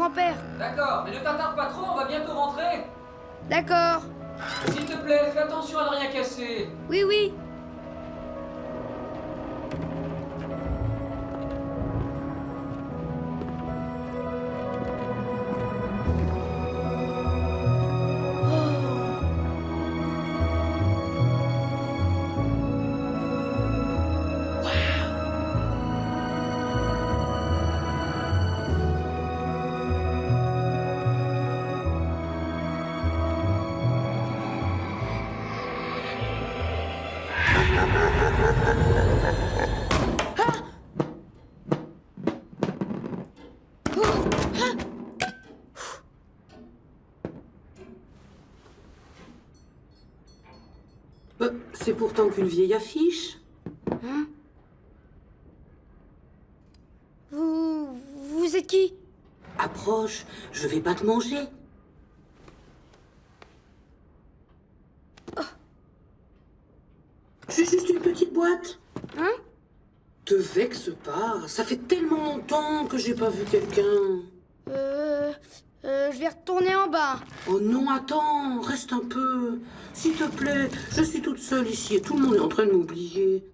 grand-père. D'accord, mais ne t'attarde pas trop, on va bientôt rentrer. D'accord. S'il te plaît, fais attention à ne rien casser. Oui, oui. C'est pourtant qu'une vieille affiche. Hein? Vous êtes qui? Approche, je vais pas te manger. J'ai juste une petite boîte. Hein? Te vexe pas, ça fait tellement longtemps que j'ai pas vu quelqu'un. Je vais retourner en bas. Oh non, attends, reste un peu. S'il te plaît, je suis toute seule ici et tout le monde est en train de m'oublier.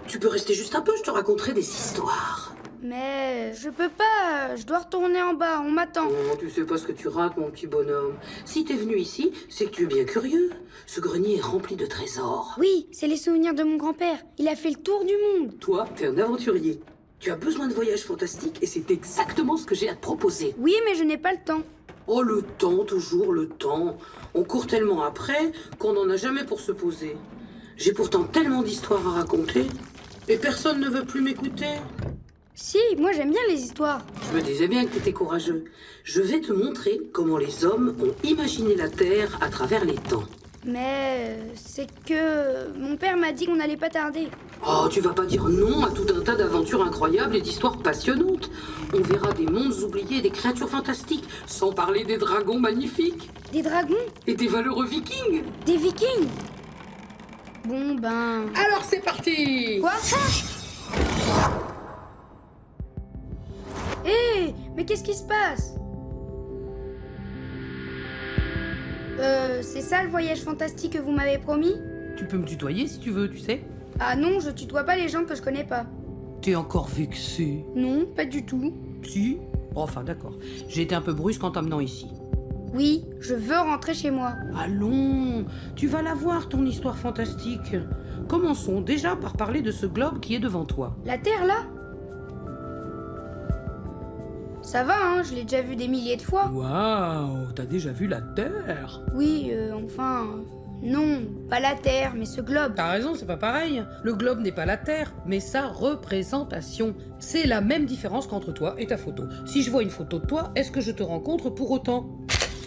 Tu peux rester juste un peu, je te raconterai des histoires. Mais je peux pas, je dois retourner en bas, on m'attend. Oh, tu sais pas ce que tu rates, mon petit bonhomme. Si t'es venu ici, c'est que tu es bien curieux. Ce grenier est rempli de trésors. Oui, c'est les souvenirs de mon grand-père. Il a fait le tour du monde. Toi, t'es un aventurier. Tu as besoin de voyages fantastiques et c'est exactement ce que j'ai à te proposer. Oui, mais je n'ai pas le temps. Oh, le temps, toujours le temps. On court tellement après qu'on n'en a jamais pour se poser. J'ai pourtant tellement d'histoires à raconter et personne ne veut plus m'écouter. Si, moi j'aime bien les histoires. Je me disais bien que t'étais courageux. Je vais te montrer comment les hommes ont imaginé la Terre à travers les temps. Mais c'est que mon père m'a dit qu'on n'allait pas tarder. Oh, tu vas pas dire non à tout un tas d'aventures incroyables et d'histoires passionnantes. On verra des mondes oubliés et des créatures fantastiques, sans parler des dragons magnifiques Des dragons? et des valeureux vikings. Des vikings? Bon ben... Alors c'est parti. Quoi? Hé, mais qu'est-ce qui se passe? C'est ça le voyage fantastique que vous m'avez promis? Tu peux me tutoyer si tu veux, tu sais. Ah non, je tutoie pas les gens que je connais pas. T'es encore vexé. Non, pas du tout. Si. Enfin, d'accord. J'ai été un peu brusque en t'amenant ici. Oui, je veux rentrer chez moi. Allons, tu vas la voir, ton histoire fantastique. Commençons déjà par parler de ce globe qui est devant toi. La Terre, là? Ça va, hein, je l'ai déjà vu des milliers de fois. Waouh, t'as déjà vu la Terre? Oui, non, pas la Terre, mais ce globe. T'as raison, c'est pas pareil. Le globe n'est pas la Terre, mais sa représentation. C'est la même différence qu'entre toi et ta photo. Si je vois une photo de toi, est-ce que je te rencontre pour autant?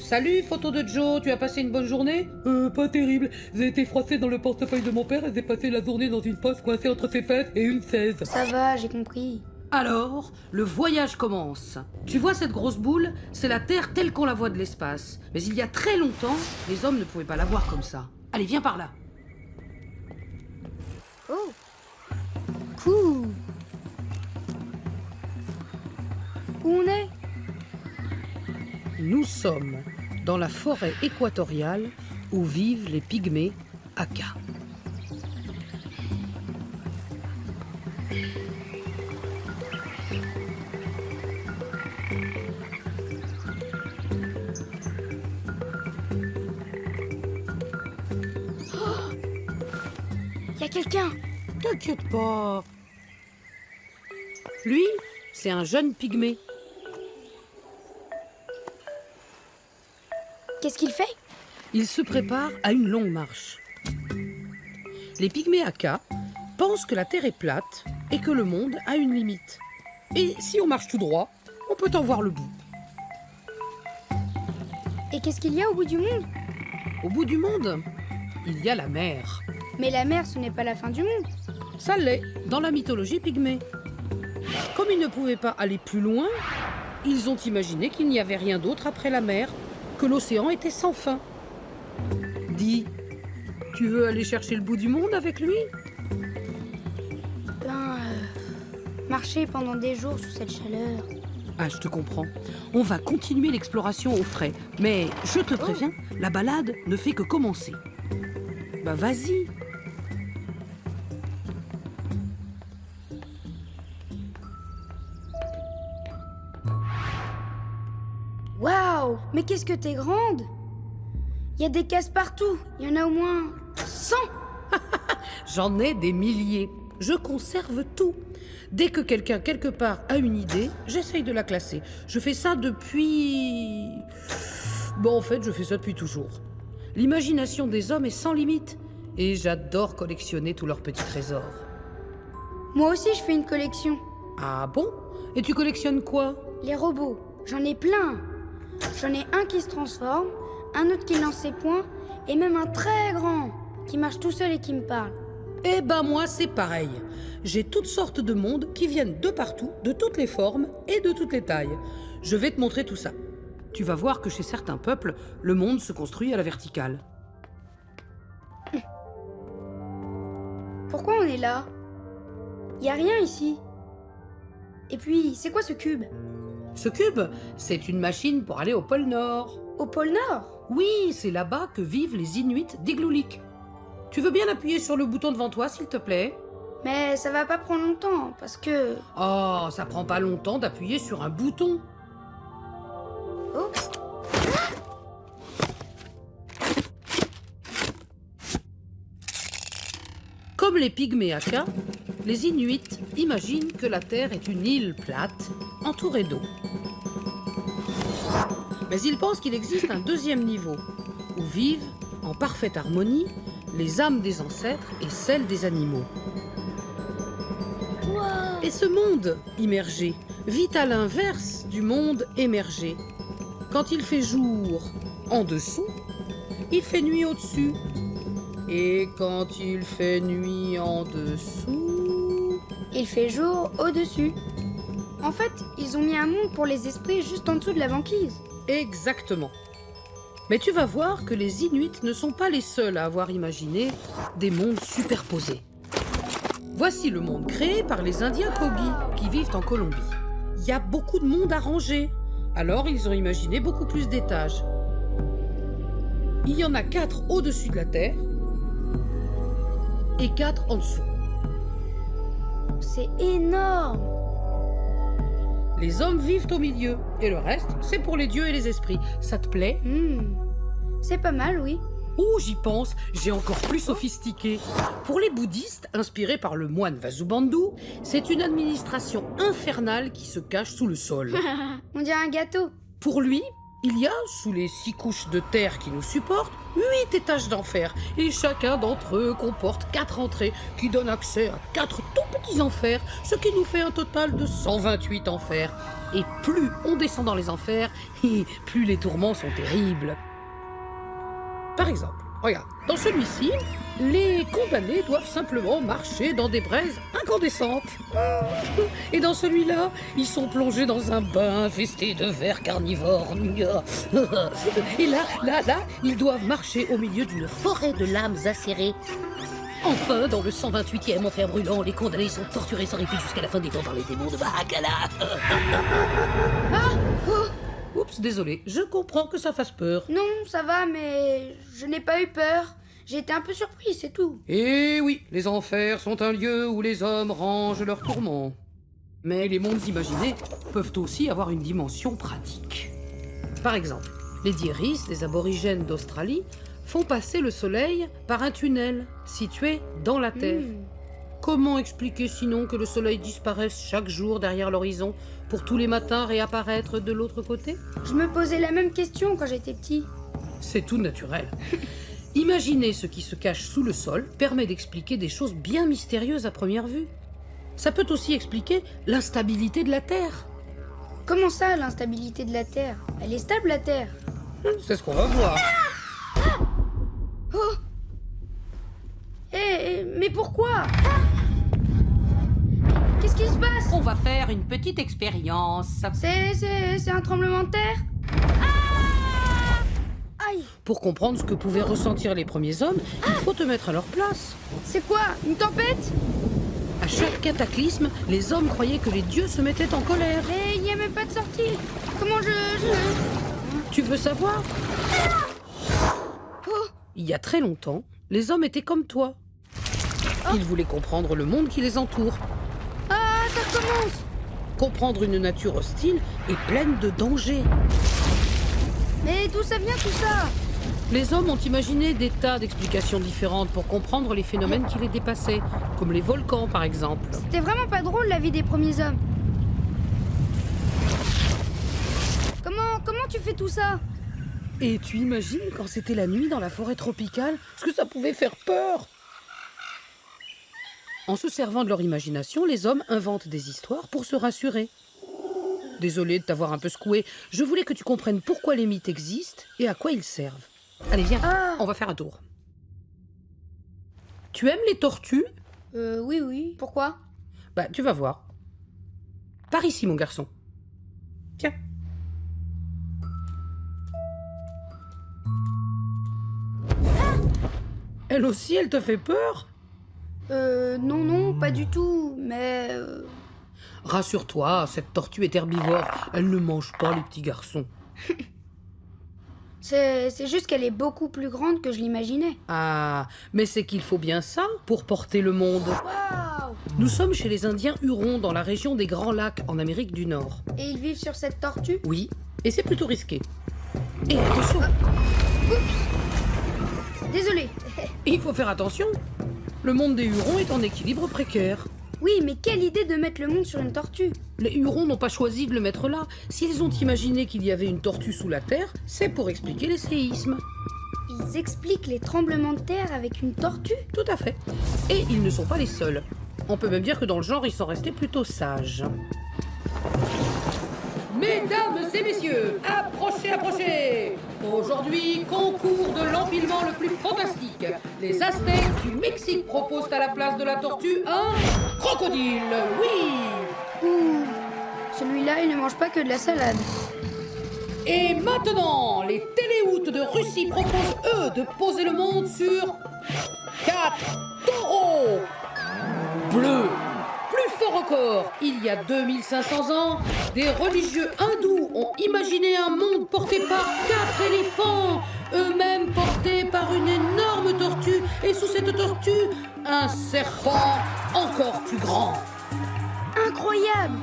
Salut, photo de Joe, tu as passé une bonne journée? Pas terrible. J'ai été froissé dans le portefeuille de mon père et j'ai passé la journée dans une poche coincée entre ses fesses et une 16. Ça va, j'ai compris. Alors, le voyage commence. Tu vois cette grosse boule? C'est la Terre telle qu'on la voit de l'espace. Mais il y a très longtemps, les hommes ne pouvaient pas la voir comme ça. Allez, viens par là. Oh, cool. Où on est? Nous sommes dans la forêt équatoriale où vivent les pygmées Aka. Y a quelqu'un. T'inquiète pas. Lui, c'est un jeune pygmée. Qu'est-ce qu'il fait? Il se prépare à une longue marche. Les pygmées Aka pensent que la Terre est plate et que le monde a une limite. Et si on marche tout droit, on peut en voir le bout. Et qu'est-ce qu'il y a au bout du monde? Au bout du monde, il y a la mer. Mais la mer, ce n'est pas la fin du monde. Ça l'est dans la mythologie pygmée. Comme ils ne pouvaient pas aller plus loin, ils ont imaginé qu'il n'y avait rien d'autre après la mer, que l'océan était sans fin. Dis, tu veux aller chercher le bout du monde avec lui? Marcher pendant des jours sous cette chaleur. Ah, je te comprends. On va continuer l'exploration au frais. Mais je te préviens, la balade ne fait que commencer. Bah vas-y. Waouh, mais qu'est-ce que t'es grande! Il y a des cases partout, il y en a au moins 100! J'en ai des milliers. Je conserve tout. Dès que quelqu'un quelque part a une idée, j'essaye de la classer. Je fais ça depuis... Bon, en fait, je fais ça depuis toujours. L'imagination des hommes est sans limite. Et j'adore collectionner tous leurs petits trésors. Moi aussi, je fais une collection. Ah bon? Et tu collectionnes quoi? Les robots, j'en ai plein. J'en ai un qui se transforme, un autre qui lance ses poings, et même un très grand qui marche tout seul et qui me parle. Eh ben moi, c'est pareil. J'ai toutes sortes de mondes qui viennent de partout, de toutes les formes et de toutes les tailles. Je vais te montrer tout ça. Tu vas voir que chez certains peuples, le monde se construit à la verticale. Pourquoi on est là? Y a rien ici. Et puis, c'est quoi ce cube? Ce cube, c'est une machine pour aller au pôle Nord. Au pôle Nord? Oui, c'est là-bas que vivent les Inuits d'Igloolik. Tu veux bien appuyer sur le bouton devant toi, s'il te plaît? Mais ça va pas prendre longtemps, parce que... Oh, ça prend pas longtemps d'appuyer sur un bouton. Oh. Comme les Pygméaka, les Inuits imaginent que la Terre est une île plate, entourée d'eau. Mais ils pensent qu'il existe un deuxième niveau, où vivent, en parfaite harmonie, les âmes des ancêtres et celles des animaux. Wow. Et ce monde immergé vit à l'inverse du monde émergé. Quand il fait jour en dessous, il fait nuit au-dessus. Et quand il fait nuit en dessous... Il fait jour au-dessus. En fait, ils ont mis un monde pour les esprits juste en dessous de la banquise. Exactement. Mais tu vas voir que les Inuits ne sont pas les seuls à avoir imaginé des mondes superposés. Voici le monde créé par les Indiens Kogi qui vivent en Colombie. Il y a beaucoup de monde à ranger. Alors ils ont imaginé beaucoup plus d'étages. Il y en a 4 au-dessus de la terre et 4 en dessous. C'est énorme. Les hommes vivent au milieu et le reste, c'est pour les dieux et les esprits. Ça te plaît? C'est pas mal, oui. Oh, j'y pense, j'ai encore plus sophistiqué. Pour les bouddhistes, inspirés par le moine Vasubandhu, c'est une administration infernale qui se cache sous le sol. On dirait un gâteau. Pour lui, il y a, sous les 6 couches de terre qui nous supportent, 8 étages d'enfer. Et chacun d'entre eux comporte 4 entrées qui donnent accès à 4 tout petits enfers, ce qui nous fait un total de 128 enfers. Et plus on descend dans les enfers, plus les tourments sont terribles. Par exemple, regarde, dans celui-ci, les condamnés doivent simplement marcher dans des braises incandescentes. Et dans celui-là, ils sont plongés dans un bain infesté de vers carnivores. Et là, ils doivent marcher au milieu d'une forêt de lames acérées. Enfin, dans le 128e enfer brûlant, les condamnés sont torturés sans répit jusqu'à la fin des temps par les démons de Bahakala. Oups, désolé, je comprends que ça fasse peur. Non, ça va, mais je n'ai pas eu peur. J'ai été un peu surpris, c'est tout. Et oui, les enfers sont un lieu où les hommes rangent leurs tourments. Mais les mondes imaginés peuvent aussi avoir une dimension pratique. Par exemple, les Dieris, les aborigènes d'Australie, font passer le soleil par un tunnel situé dans la Terre. Comment expliquer sinon que le soleil disparaisse chaque jour derrière l'horizon pour tous les matins réapparaître de l'autre côté? Je me posais la même question quand j'étais petit. C'est tout naturel. Imaginer ce qui se cache sous le sol permet d'expliquer des choses bien mystérieuses à première vue. Ça peut aussi expliquer l'instabilité de la Terre. Comment ça, l'instabilité de la Terre? Elle est stable, la Terre. C'est ce qu'on va voir. Oh! Mais pourquoi? Qu'est-ce qui se passe? On va faire une petite expérience. C'est un tremblement de terre? Aïe! Pour comprendre ce que pouvaient ressentir les premiers hommes, il faut te mettre à leur place. C'est quoi? Une tempête? À chaque cataclysme, les hommes croyaient que les dieux se mettaient en colère. Mais il y a même mais pas de sortie. Comment Tu veux savoir? Oh, Il y a très longtemps, les hommes étaient comme toi. Ils voulaient comprendre le monde qui les entoure. ah, ça recommence. Comprendre une nature hostile et pleine de dangers. Mais d'où ça vient tout ça? Les hommes ont imaginé des tas d'explications différentes pour comprendre les phénomènes qui les dépassaient, comme les volcans par exemple. C'était vraiment pas drôle la vie des premiers hommes. Comment tu fais tout ça? Et tu imagines quand c'était la nuit dans la forêt tropicale, ce que ça pouvait faire peur? En se servant de leur imagination, les hommes inventent des histoires pour se rassurer. Désolée de t'avoir un peu secoué, je voulais que tu comprennes pourquoi les mythes existent et à quoi ils servent. Allez, viens, Ah. on va faire un tour. Tu aimes les tortues? Oui. Pourquoi? Bah, tu vas voir. Par ici, mon garçon. Tiens. Elle aussi, elle te fait peur? Non, pas du tout, mais... Rassure-toi, cette tortue est herbivore. Elle ne mange pas les petits garçons. C'est juste qu'elle est beaucoup plus grande que je l'imaginais. Ah, mais c'est qu'il faut bien ça pour porter le monde. Waouh! Nous sommes chez les Indiens Hurons dans la région des Grands Lacs en Amérique du Nord. Et ils vivent sur cette tortue? Oui, et c'est plutôt risqué. Et attention, Oups! Désolée. il faut faire attention. Le monde des Hurons est en équilibre précaire. Oui, mais quelle idée de mettre le monde sur une tortue! Les Hurons n'ont pas choisi de le mettre là. S'ils ont imaginé qu'il y avait une tortue sous la terre, c'est pour expliquer les séismes. Ils expliquent les tremblements de terre avec une tortue? Tout à fait. Et ils ne sont pas les seuls. On peut même dire que dans le genre, ils sont restés plutôt sages. Mesdames et messieurs, approchez! Aujourd'hui, concours de l'empilement le plus fantastique. Les Aztèques du Mexique proposent à la place de la tortue un crocodile, oui! Ouh, celui-là, il ne mange pas que de la salade. Et maintenant, les téléoutes de Russie proposent, eux, de poser le monde sur 4 taureaux bleus. Plus fort encore, il y a 2500 ans, des religieux hindous ont imaginé un monde porté par 4 éléphants, eux-mêmes portés par une énorme tortue, et sous cette tortue, un serpent encore plus grand. Incroyable!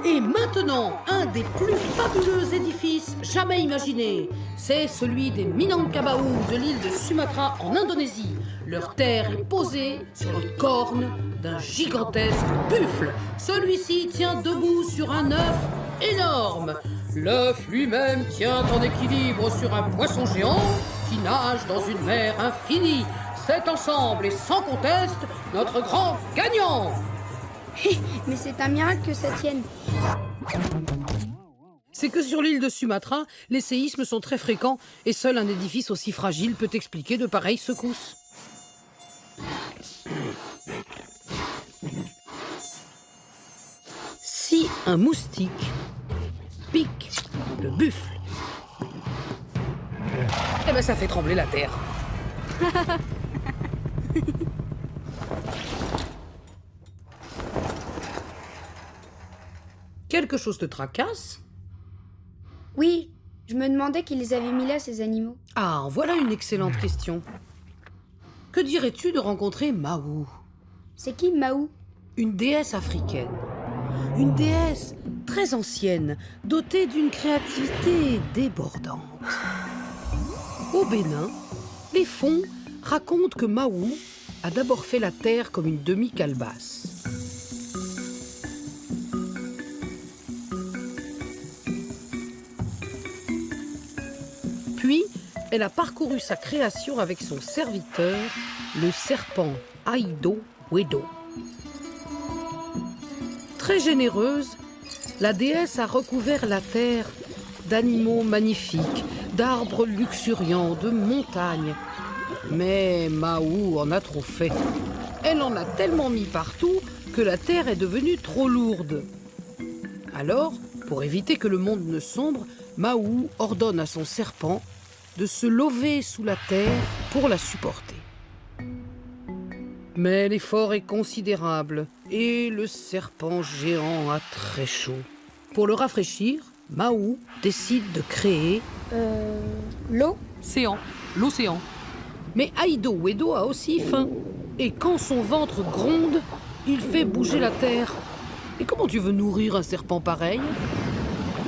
Et maintenant, un des plus fabuleux édifices jamais imaginés, c'est celui des Minangkabau de l'île de Sumatra en Indonésie. Leur terre est posée sur les cornes d'un gigantesque buffle. Celui-ci tient debout sur un œuf énorme. L'œuf lui-même tient en équilibre sur un poisson géant qui nage dans une mer infinie. Cet ensemble est sans conteste notre grand gagnant. Mais c'est un miracle que ça tienne. C'est que sur l'île de Sumatra, les séismes sont très fréquents et seul un édifice aussi fragile peut expliquer de pareilles secousses. Si un moustique pique le buffle, eh ben ça fait trembler la terre. Quelque chose te tracasse? Oui, je me demandais qui les avait mis là, ces animaux. Ah, voilà une excellente question. Que dirais-tu de rencontrer Mahou? C'est qui Mahou? Une déesse africaine. Une déesse très ancienne, dotée d'une créativité débordante. Au Bénin, les Fon racontent que Mahou a d'abord fait la terre comme une demi-calebasse. Puis, elle a parcouru sa création avec son serviteur, le serpent Aido Wedo. Très généreuse, la déesse a recouvert la terre d'animaux magnifiques, d'arbres luxuriants, de montagnes. Mais Mahou en a trop fait. Elle en a tellement mis partout que la terre est devenue trop lourde. Alors, pour éviter que le monde ne sombre, Mahou ordonne à son serpent de se lever sous la terre pour la supporter. Mais l'effort est considérable et le serpent géant a très chaud. Pour le rafraîchir, Mahou décide de créer L'eau? l'océan. Mais Aido Wedo a aussi faim. Et quand son ventre gronde, il fait bouger la terre. Et comment tu veux nourrir un serpent pareil?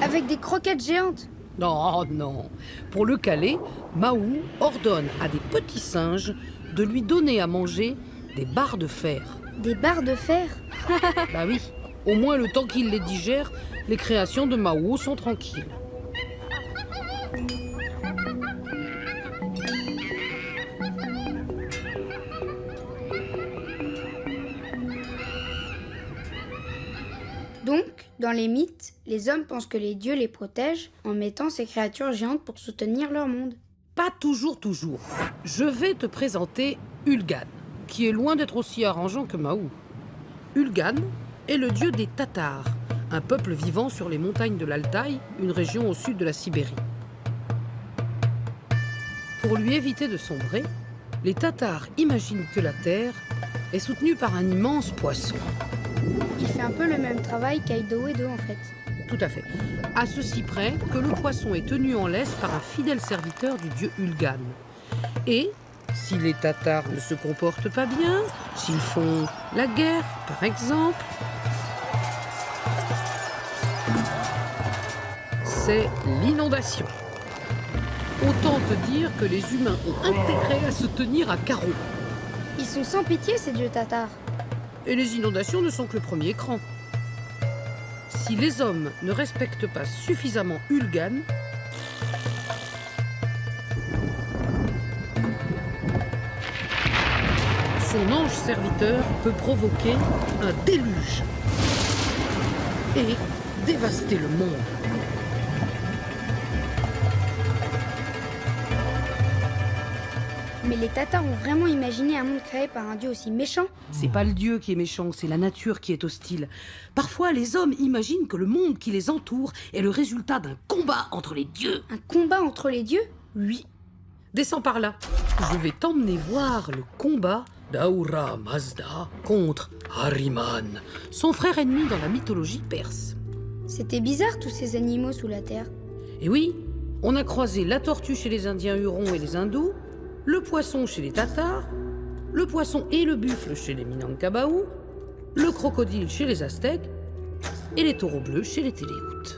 Avec des croquettes géantes? Non, non. Pour le caler, Mahou ordonne à des petits singes de lui donner à manger des barres de fer. Des barres de fer? Bah oui, au moins le temps qu'il les digère, les créations de Mahou sont tranquilles. Donc, dans les mythes, les hommes pensent que les dieux les protègent en mettant ces créatures géantes pour soutenir leur monde. Pas toujours. Je vais te présenter Ulgan, qui est loin d'être aussi arrangeant que Mahou. Ulgan est le dieu des Tatars, un peuple vivant sur les montagnes de l'Altaï, une région au sud de la Sibérie. Pour lui éviter de sombrer, les Tatars imaginent que la terre est soutenue par un immense poisson. Il fait un peu le même travail qu'Aido Edo en fait. Tout à fait. À ceci près que le poisson est tenu en laisse par un fidèle serviteur du dieu Ulgan. Et si les Tatars ne se comportent pas bien, s'ils font la guerre, par exemple, c'est l'inondation. Autant te dire que les humains ont intérêt à se tenir à carreau. Ils sont sans pitié ces dieux tatars. Et les inondations ne sont que le premier cran. Si les hommes ne respectent pas suffisamment Ulgan, son ange serviteur peut provoquer un déluge et dévaster le monde. Mais les tatars ont vraiment imaginé un monde créé par un dieu aussi méchant? C'est pas le dieu qui est méchant, c'est la nature qui est hostile. Parfois, les hommes imaginent que le monde qui les entoure est le résultat d'un combat entre les dieux. Un combat entre les dieux? Oui. Descends par là. Je vais t'emmener voir le combat d'Ahura Mazda contre Ahriman, son frère ennemi dans la mythologie perse. C'était bizarre tous ces animaux sous la terre. Et oui, on a croisé la tortue chez les Indiens Hurons et les Hindous, le poisson chez les Tatars, le poisson et le buffle chez les Minangkabau, le crocodile chez les Aztèques et les taureaux bleus chez les Téléoutes.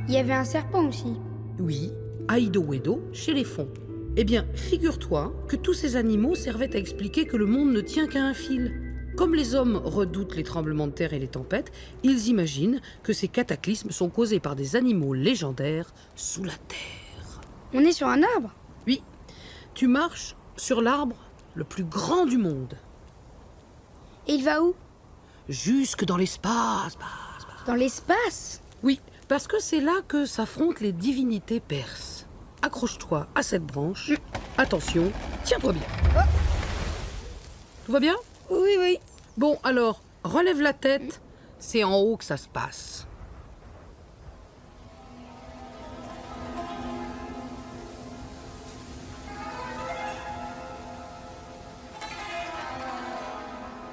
Il y avait un serpent aussi. Oui, Aido Wedo chez les Fonds. Eh bien, figure-toi que tous ces animaux servaient à expliquer que le monde ne tient qu'à un fil. Comme les hommes redoutent les tremblements de terre et les tempêtes, ils imaginent que ces cataclysmes sont causés par des animaux légendaires sous la terre. On est sur un arbre? Oui, tu marches sur l'arbre le plus grand du monde. Et il va où? Jusque dans l'espace. Dans l'espace? Oui, parce que c'est là que s'affrontent les divinités perses. Accroche-toi à cette branche. Attention, tiens-toi bien. Tout va bien? Oui. Bon, alors, relève la tête. C'est en haut que ça se passe.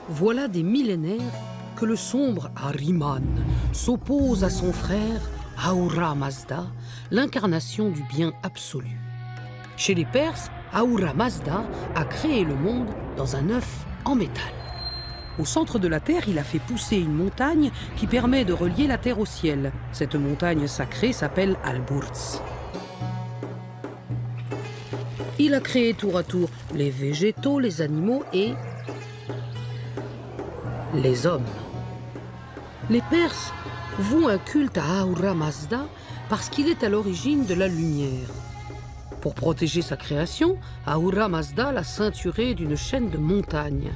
Voilà des millénaires que le sombre Ahriman s'oppose à son frère Ahura Mazda, l'incarnation du bien absolu. Chez les Perses, Ahura Mazda a créé le monde dans un œuf en métal. Au centre de la Terre, il a fait pousser une montagne qui permet de relier la Terre au ciel. Cette montagne sacrée s'appelle Al-Burz. Il a créé tour à tour les végétaux, les animaux et les hommes. Les Perses vouent un culte à Ahura Mazda parce qu'il est à l'origine de la lumière. Pour protéger sa création, Ahura Mazda l'a ceinturée d'une chaîne de montagnes.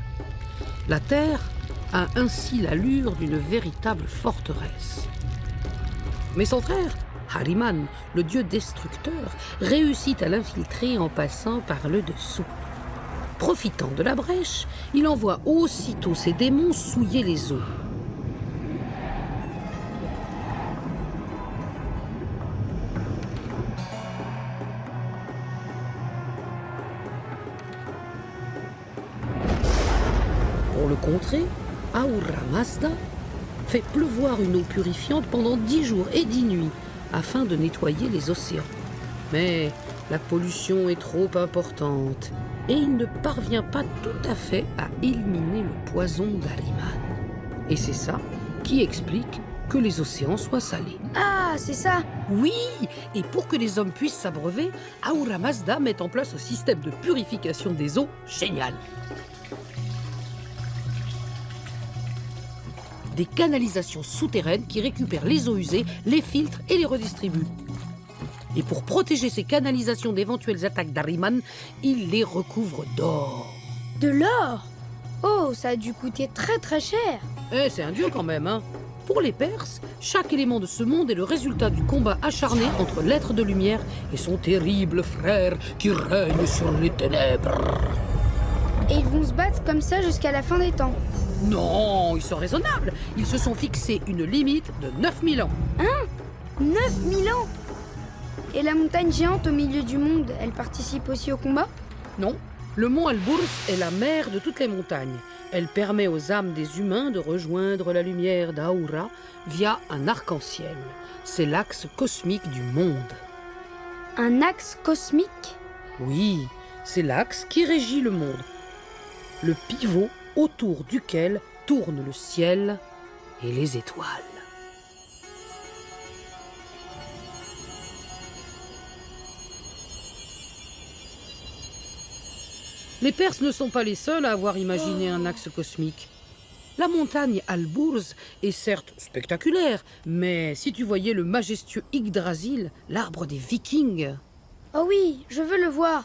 La Terre a ainsi l'allure d'une véritable forteresse. Mais son frère, Ahriman, le dieu destructeur, réussit à l'infiltrer en passant par le dessous. Profitant de la brèche, il envoie aussitôt ses démons souiller les eaux. Pour le contrer, Ahura Mazda fait pleuvoir une eau purifiante pendant 10 jours et 10 nuits afin de nettoyer les océans. Mais la pollution est trop importante et il ne parvient pas tout à fait à éliminer le poison d'Ahriman. Et c'est ça qui explique que les océans soient salés. Ah, c'est ça. Oui, et pour que les hommes puissent s'abreuver, Ahura Mazda met en place un système de purification des eaux génial. Des canalisations souterraines qui récupèrent les eaux usées, les filtrent et les redistribuent. Et pour protéger ces canalisations d'éventuelles attaques d'Ahriman, il les recouvre d'or. De l'or. Oh, ça a dû coûter très très cher. Eh, c'est un dieu quand même, hein. Pour les Perses, chaque élément de ce monde est le résultat du combat acharné entre l'être de lumière et son terrible frère qui règne sur les ténèbres. Et ils vont se battre comme ça jusqu'à la fin des temps. Non, ils sont raisonnables. Ils se sont fixés une limite de 9000 ans. 9000 ans. Et la montagne géante au milieu du monde, elle participe aussi au combat? Non, le mont Al-Burs est la mère de toutes les montagnes. Elle permet aux âmes des humains de rejoindre la lumière d'Ahura via un arc-en-ciel. C'est l'axe cosmique du monde. Un axe cosmique? Oui, c'est l'axe qui régit le monde. Le pivot autour duquel tourne le ciel et les étoiles. Les Perses ne sont pas les seuls à avoir imaginé un axe cosmique. La montagne Al-Burs est certes spectaculaire, mais si tu voyais le majestueux Yggdrasil, l'arbre des Vikings... Oh oui, je veux le voir.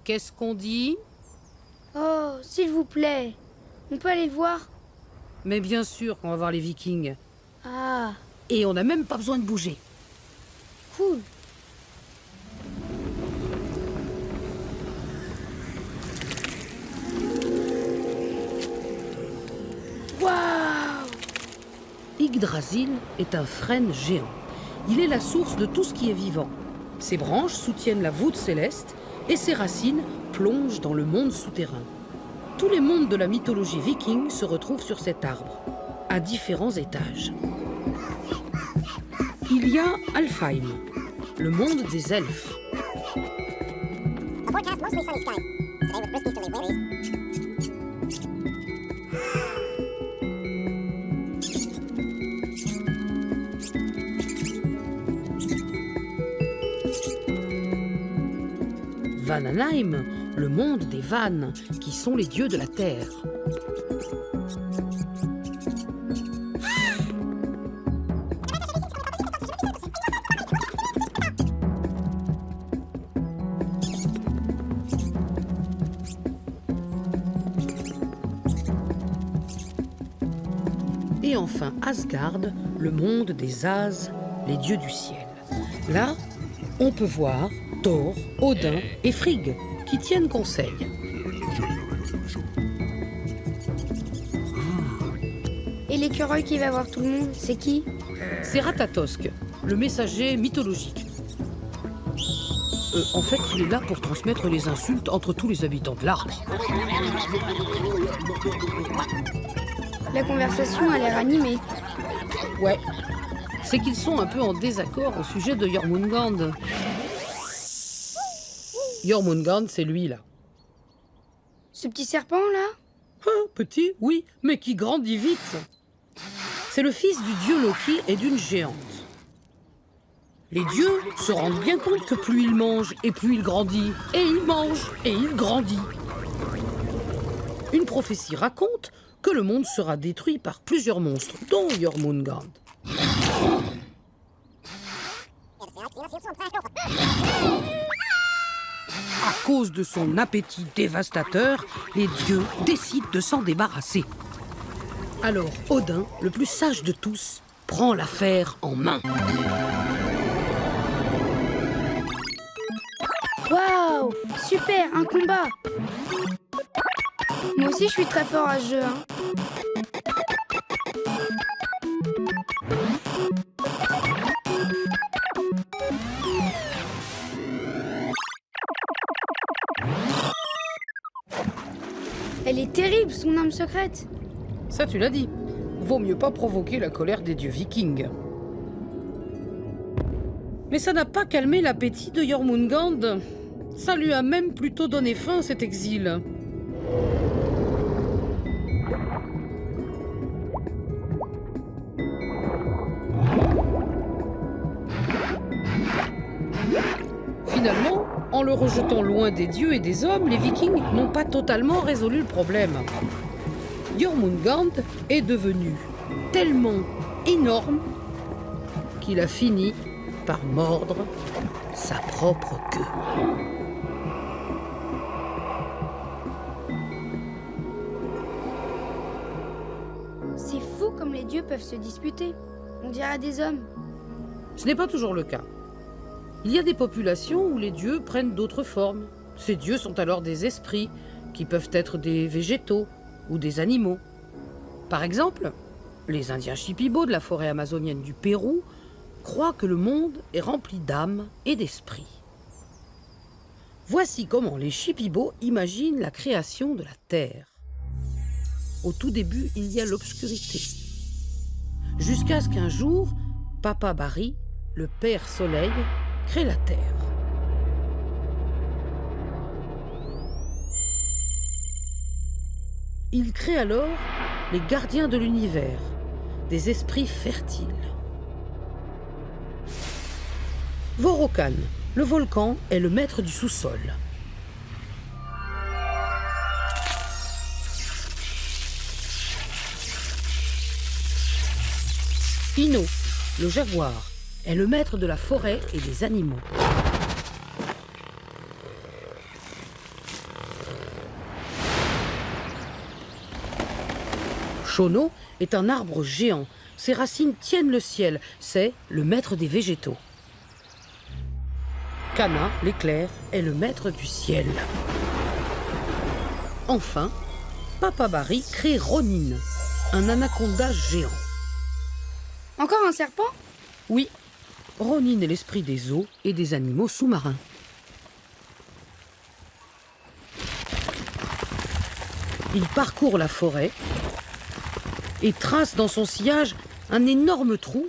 Qu'est-ce qu'on dit? Oh, s'il vous plaît. On peut aller le voir? Mais bien sûr qu'on va voir les Vikings. Ah, Et on n'a même pas besoin de bouger. cool. Waouh! Yggdrasil est un frêne géant. Il est la source de tout ce qui est vivant. Ses branches soutiennent la voûte céleste et ses racines plongent dans le monde souterrain. Tous les mondes de la mythologie viking se retrouvent sur cet arbre, à différents étages. Il y a Alfheim, le monde des elfes. A forecast mostly sunny sky. Today with brisk easterly breeze. Vanheim, le monde des vannes, qui sont les dieux de la terre. Et enfin Asgard, le monde des As, les dieux du ciel. Là, on peut voir Thor, Odin et Frigg qui tiennent conseil. Et l'écureuil qui va voir tout le monde, c'est qui? C'est Ratatosk, le messager mythologique. En fait, il est là pour transmettre les insultes entre tous les habitants de l'arbre. La conversation a l'air animée. Ouais, c'est qu'ils sont un peu en désaccord au sujet de Jormungand. Jormungand, c'est lui, là. Ce petit serpent, là? Ah, petit, oui, mais qui grandit vite. C'est le fils du dieu Loki et d'une géante. Les dieux se rendent bien compte que plus il mange et plus il grandit. Et il mange et il grandit. Une prophétie raconte que le monde sera détruit par plusieurs monstres, dont Jormungand. À cause de son appétit dévastateur, les dieux décident de s'en débarrasser. Alors Odin, le plus sage de tous, prend l'affaire en main. Waouh! Super, un combat! Moi aussi, je suis très fort à ce jeu, hein. Elle est terrible, son arme secrète. Ça, tu l'as dit. Vaut mieux pas provoquer la colère des dieux vikings. Mais ça n'a pas calmé l'appétit de Jormungand. Ça lui a même plutôt donné faim, cet exil. Finalement, en le rejetant loin des dieux et des hommes, les Vikings n'ont pas totalement résolu le problème. Jormungand est devenu tellement énorme qu'il a fini par mordre sa propre queue. C'est fou comme les dieux peuvent se disputer. On dirait des hommes. Ce n'est pas toujours le cas. Il y a des populations où les dieux prennent d'autres formes. Ces dieux sont alors des esprits, qui peuvent être des végétaux ou des animaux. Par exemple, les Indiens Shipibo de la forêt amazonienne du Pérou croient que le monde est rempli d'âmes et d'esprits. Voici comment les Shipibo imaginent la création de la Terre. Au tout début, il y a l'obscurité. Jusqu'à ce qu'un jour, Papa Bari, le Père Soleil, crée la Terre. Il crée alors les gardiens de l'univers, des esprits fertiles. Vorokan, le volcan, est le maître du sous-sol. Ino, le jaguar, est le maître de la forêt et des animaux. Shono est un arbre géant. Ses racines tiennent le ciel. C'est le maître des végétaux. Kana, l'éclair, est le maître du ciel. Enfin, Papa Bari crée Ronin, un anaconda géant. Encore un serpent? Oui, Ronin est l'esprit des eaux et des animaux sous-marins. Il parcourt la forêt et trace dans son sillage un énorme trou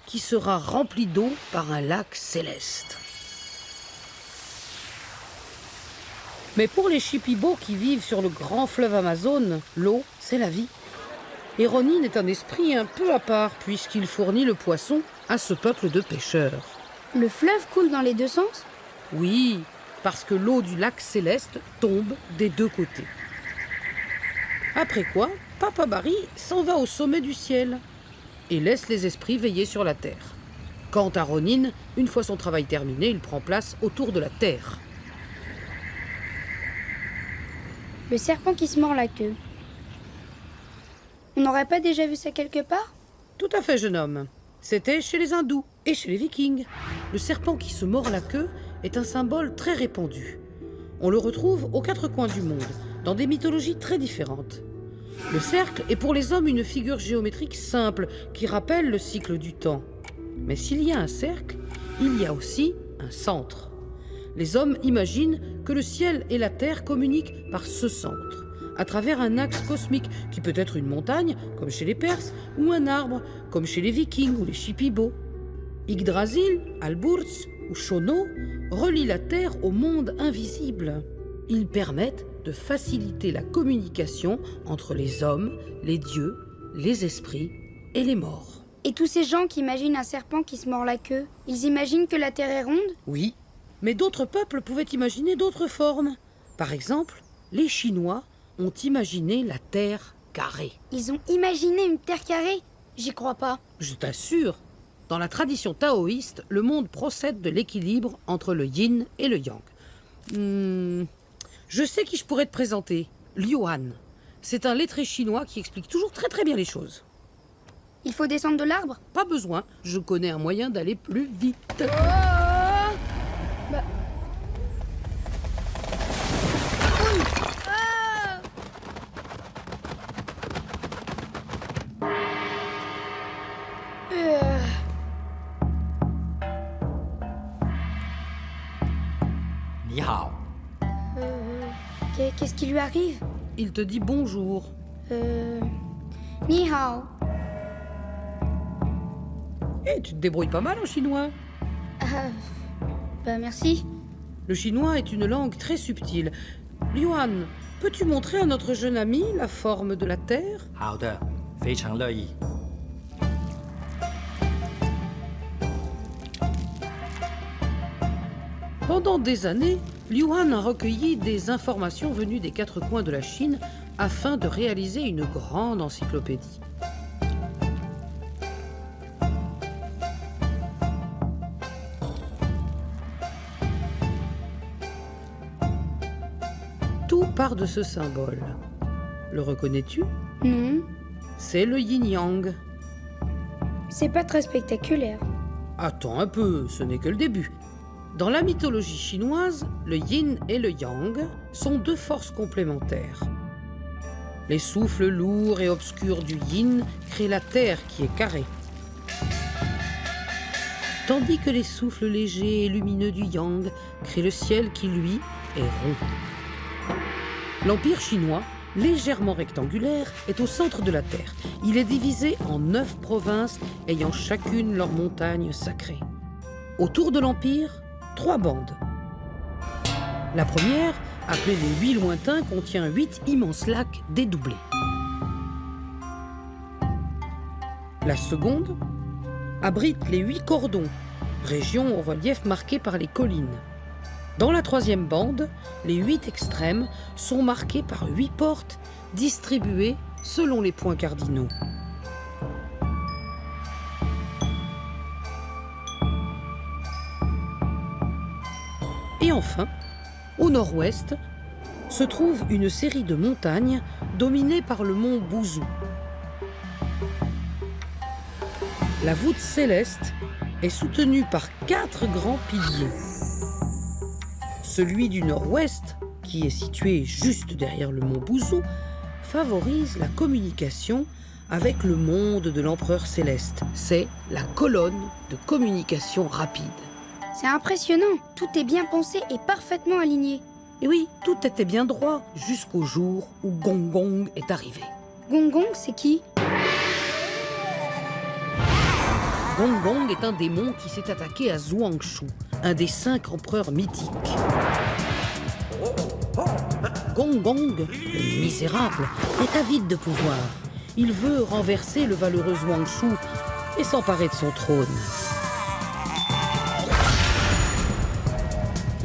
qui sera rempli d'eau par un lac céleste. Mais pour les Shipibo qui vivent sur le grand fleuve Amazone, l'eau, c'est la vie. Et Ronin est un esprit un peu à part, puisqu'il fournit le poisson à ce peuple de pêcheurs. Le fleuve coule dans les deux sens? Oui, parce que l'eau du lac céleste tombe des deux côtés. Après quoi, Papa Bari s'en va au sommet du ciel et laisse les esprits veiller sur la terre. Quant à Ronin, une fois son travail terminé, il prend place autour de la terre. Le serpent qui se mord la queue. On n'aurait pas déjà vu ça quelque part? Tout à fait, jeune homme. C'était chez les hindous et chez les vikings. Le serpent qui se mord la queue est un symbole très répandu. On le retrouve aux quatre coins du monde, dans des mythologies très différentes. Le cercle est pour les hommes une figure géométrique simple qui rappelle le cycle du temps. Mais s'il y a un cercle, il y a aussi un centre. Les hommes imaginent que le ciel et la terre communiquent par ce centre, à travers un axe cosmique qui peut être une montagne, comme chez les Perses, ou un arbre, comme chez les Vikings ou les Shipibo. Yggdrasil, Alborz ou Shono relient la terre au monde invisible. Ils permettent de faciliter la communication entre les hommes, les dieux, les esprits et les morts. Et tous ces gens qui imaginent un serpent qui se mord la queue, ils imaginent que la terre est ronde? Oui, mais d'autres peuples pouvaient imaginer d'autres formes. Par exemple, les Chinois ont imaginé la terre carrée. Ils ont imaginé une terre carrée? J'y crois pas. Je t'assure, dans la tradition taoïste, le monde procède de l'équilibre entre le yin et le yang. Je sais qui je pourrais te présenter. Liuan. C'est un lettré chinois qui explique toujours très très bien les choses. Il faut descendre de l'arbre? Pas besoin, je connais un moyen d'aller plus vite. Ni hao. Qu'est-ce qui lui arrive? Il te dit bonjour. Ni hao. Eh, tu te débrouilles pas mal en chinois. Bah merci. Le chinois est une langue très subtile. Luan, peux-tu montrer à notre jeune ami la forme de la Terre? 好的，非常乐意。 Pendant des années, Luan a recueilli des informations venues des quatre coins de la Chine afin de réaliser une grande encyclopédie. Tout part de ce symbole. Le reconnais-tu? Non, C'est le yin-yang. c'est pas très spectaculaire. Attends un peu, ce n'est que le début. Dans la mythologie chinoise, le yin et le yang sont deux forces complémentaires. Les souffles lourds et obscurs du yin créent la terre qui est carrée, tandis que les souffles légers et lumineux du yang créent le ciel qui, lui, est rond. L'Empire chinois, légèrement rectangulaire, est au centre de la terre. Il est divisé en 9 provinces ayant chacune leur montagne sacrée. Autour de l'Empire, 3 bandes. La première, appelée les 8 lointains, contient 8 immenses lacs dédoublés. La seconde abrite les 8 cordons, région au relief marquée par les collines. Dans la troisième bande, les 8 extrêmes sont marqués par 8 portes distribuées selon les points cardinaux. Et enfin, au nord-ouest, se trouve une série de montagnes dominées par le mont Bouzou. La voûte céleste est soutenue par 4 grands piliers. Celui du nord-ouest, qui est situé juste derrière le mont Bouzou, favorise la communication avec le monde de l'empereur céleste. C'est la colonne de communication rapide. C'est impressionnant, tout est bien pensé et parfaitement aligné. Et oui, tout était bien droit jusqu'au jour où Gong Gong est arrivé. Gong Gong, c'est qui? Gong Gong est un démon qui s'est attaqué à Zhuangzi, un des 5 empereurs mythiques. Gong Gong, le misérable, est avide de pouvoir. Il veut renverser le valeureux Zhuangzi et s'emparer de son trône.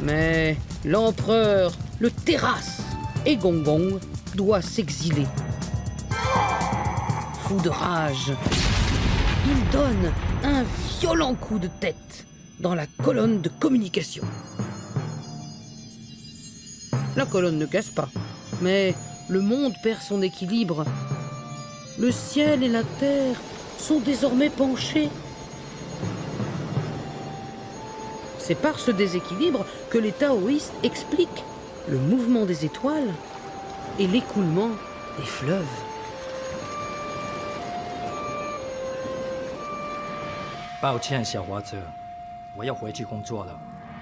Mais l'empereur le terrasse et Gong Gong doit s'exiler. Fou de rage, il donne un violent coup de tête dans la colonne de communication. La colonne ne casse pas, mais le monde perd son équilibre. Le ciel et la terre sont désormais penchés. C'est par ce déséquilibre que les taoïstes expliquent le mouvement des étoiles et l'écoulement des fleuves.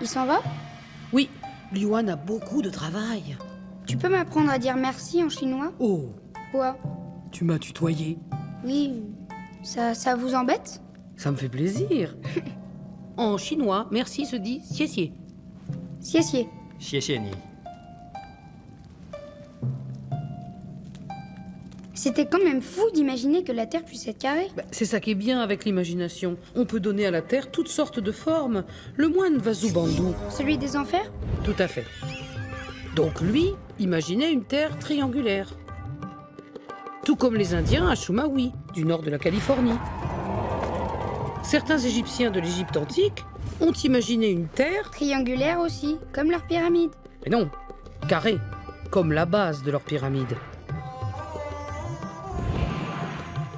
Il s'en va? Oui, Luan a beaucoup de travail. Tu peux m'apprendre à dire merci en chinois? Oh, Quoi? tu m'as tutoyé. Oui, ça vous embête? Ça me fait plaisir. En chinois, merci se dit xie xie. Xie xie. 谢谢你。 C'était quand même fou d'imaginer que la Terre puisse être carrée. C'est ça qui est bien avec l'imagination. On peut donner à la Terre toutes sortes de formes. Le moine Vasubandhu, Celui des enfers? tout à fait. Donc lui, imaginait une Terre triangulaire. Tout comme les Indiens à Shumawi, du nord de la Californie. Certains Égyptiens de l'Égypte antique ont imaginé une Terre, Triangulaire aussi, comme leur pyramide. mais non, carrée, comme la base de leur pyramide.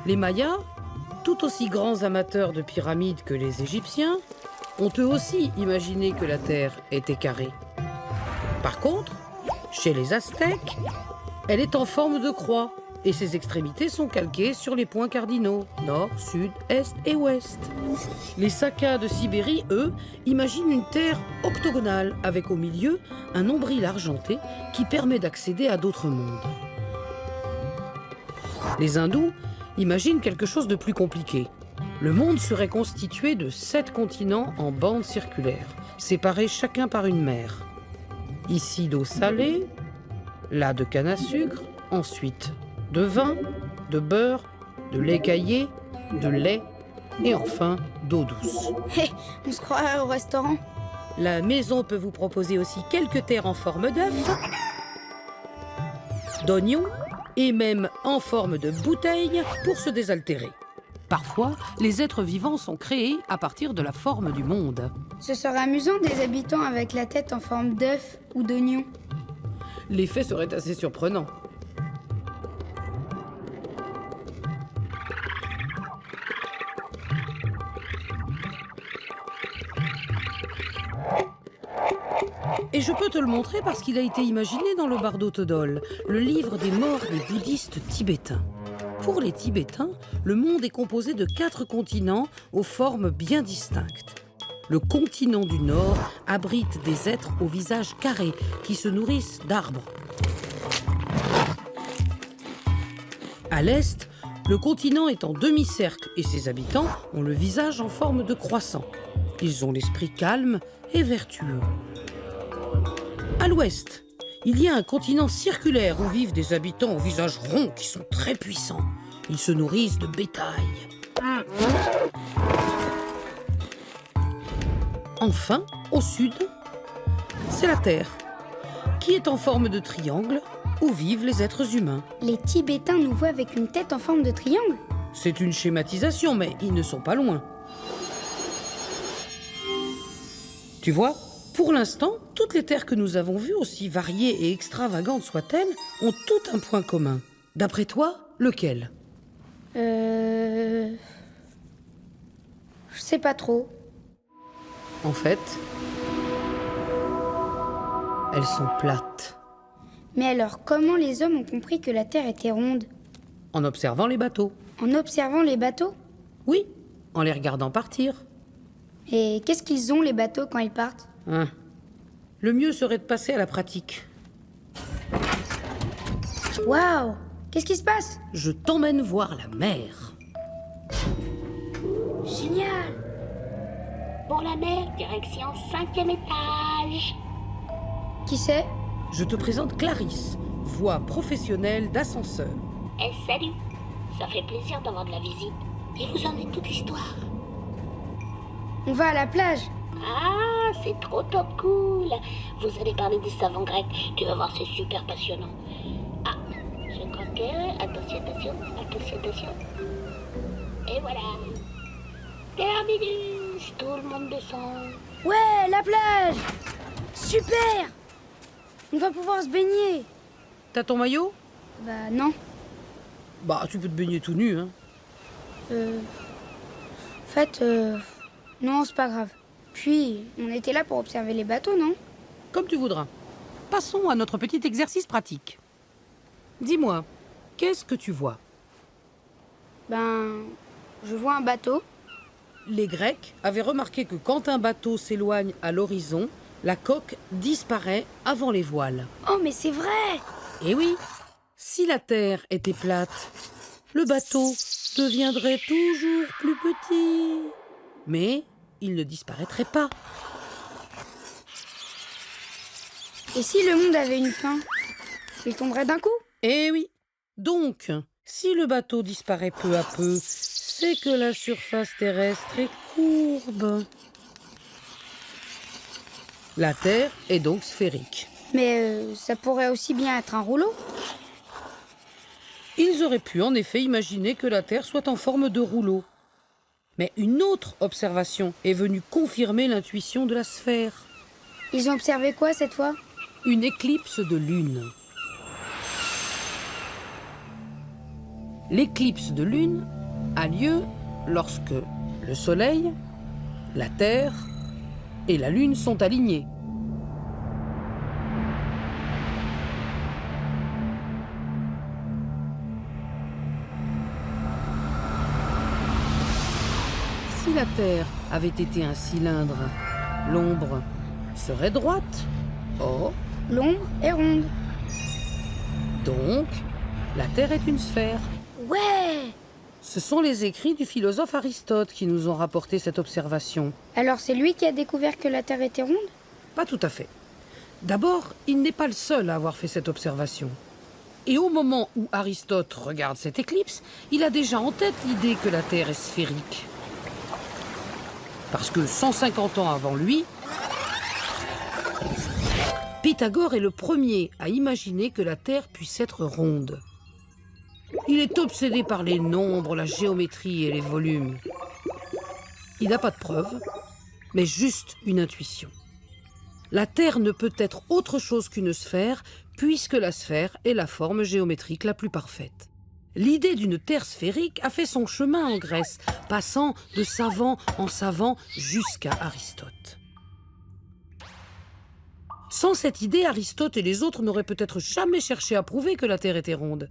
Les Mayas, tout aussi grands amateurs de pyramides que les Égyptiens, ont eux aussi imaginé que la Terre était carrée. Par contre, chez les Aztèques, elle est en forme de croix et ses extrémités sont calquées sur les points cardinaux, nord, sud, est et ouest. Les Sakas de Sibérie, eux, imaginent une Terre octogonale avec au milieu un nombril argenté qui permet d'accéder à d'autres mondes. Les Hindous imaginent quelque chose de plus compliqué. Le monde serait constitué de 7 continents en bandes circulaires, séparés chacun par une mer. Ici d'eau salée, là de canne à sucre, ensuite de vin, de beurre, de lait caillé, de lait et enfin d'eau douce. Hé, on se croirait au restaurant. La maison peut vous proposer aussi quelques terres en forme d'œuf, d'oignons et même en forme de bouteille pour se désaltérer. Parfois, les êtres vivants sont créés à partir de la forme du monde. Ce serait amusant des habitants avec la tête en forme d'œuf ou d'oignon. L'effet serait assez surprenant. Et je peux te le montrer parce qu'il a été imaginé dans le Bardo Todol, le livre des morts des bouddhistes tibétains. Pour les Tibétains, le monde est composé de 4 continents aux formes bien distinctes. Le continent du Nord abrite des êtres au visage carré qui se nourrissent d'arbres. À l'Est, le continent est en demi-cercle et ses habitants ont le visage en forme de croissant. Ils ont l'esprit calme et vertueux. À l'Ouest, il y a un continent circulaire où vivent des habitants au visage rond qui sont très puissants. Ils se nourrissent de bétail. Enfin, au sud, c'est la Terre, qui est en forme de triangle où vivent les êtres humains. Les Tibétains nous voient avec une tête en forme de triangle. C'est une schématisation, mais ils ne sont pas loin. Tu vois, pour l'instant, toutes les terres que nous avons vues, aussi variées et extravagantes soient-elles, ont toutes un point commun. D'après toi, lequel ? Je sais pas trop. En fait, elles sont plates. Mais alors, comment les hommes ont compris que la Terre était ronde? En observant les bateaux. En observant les bateaux? Oui, en les regardant partir. Et qu'est-ce qu'ils ont, les bateaux, quand ils partent? Hein. Le mieux serait de passer à la pratique. Waouh! Qu'est-ce qui se passe? Je t'emmène voir la mer. Génial! Pour la mer, direction 5e étage. Qui c'est? Je te présente Clarisse, voix professionnelle d'ascenseur. Eh salut, ça fait plaisir d'avoir de la visite. Et vous en êtes toute l'histoire. On va à la plage. Ah, c'est trop top cool. Vous allez parler des savants grecs. Tu vas voir, c'est super passionnant. Ah, je crois que... Attention. Et voilà. Terminus. Tout le monde descend. Ouais, la plage! Super! On va pouvoir se baigner. T'as ton maillot ? Bah non. Bah, tu peux te baigner tout nu, hein. En fait, non, c'est pas grave. Puis, on était là pour observer les bateaux, non? Comme tu voudras. Passons à notre petit exercice pratique. Dis-moi, qu'est-ce que tu vois ? Ben, je vois un bateau. Les Grecs avaient remarqué que quand un bateau s'éloigne à l'horizon, la coque disparaît avant les voiles. Oh, mais c'est vrai! Eh oui, si la terre était plate, le bateau deviendrait toujours plus petit. Mais il ne disparaîtrait pas. Et si le monde avait une fin? Il tomberait d'un coup? Eh oui. Donc, si le bateau disparaît peu à peu, c'est que la surface terrestre est courbe. La Terre est donc sphérique. Mais ça pourrait aussi bien être un rouleau. Ils auraient pu en effet imaginer que la Terre soit en forme de rouleau. Mais une autre observation est venue confirmer l'intuition de la sphère. Ils ont observé quoi cette fois? Une éclipse de lune. L'éclipse de lune a lieu lorsque le Soleil, la Terre et la Lune sont alignés. Si la Terre avait été un cylindre, l'ombre serait droite. Or, L'ombre est ronde. donc, la Terre est une sphère. Ouais! Ce sont les écrits du philosophe Aristote qui nous ont rapporté cette observation. Alors c'est lui qui a découvert que la Terre était ronde? Pas tout à fait. D'abord, il n'est pas le seul à avoir fait cette observation. Et au moment où Aristote regarde cette éclipse, il a déjà en tête l'idée que la Terre est sphérique. Parce que 150 ans avant lui, Pythagore est le premier à imaginer que la Terre puisse être ronde. Il est obsédé par les nombres, la géométrie et les volumes. Il n'a pas de preuves, mais juste une intuition. La Terre ne peut être autre chose qu'une sphère, puisque la sphère est la forme géométrique la plus parfaite. L'idée d'une Terre sphérique a fait son chemin en Grèce, passant de savant en savant jusqu'à Aristote. Sans cette idée, Aristote et les autres n'auraient peut-être jamais cherché à prouver que la Terre était ronde.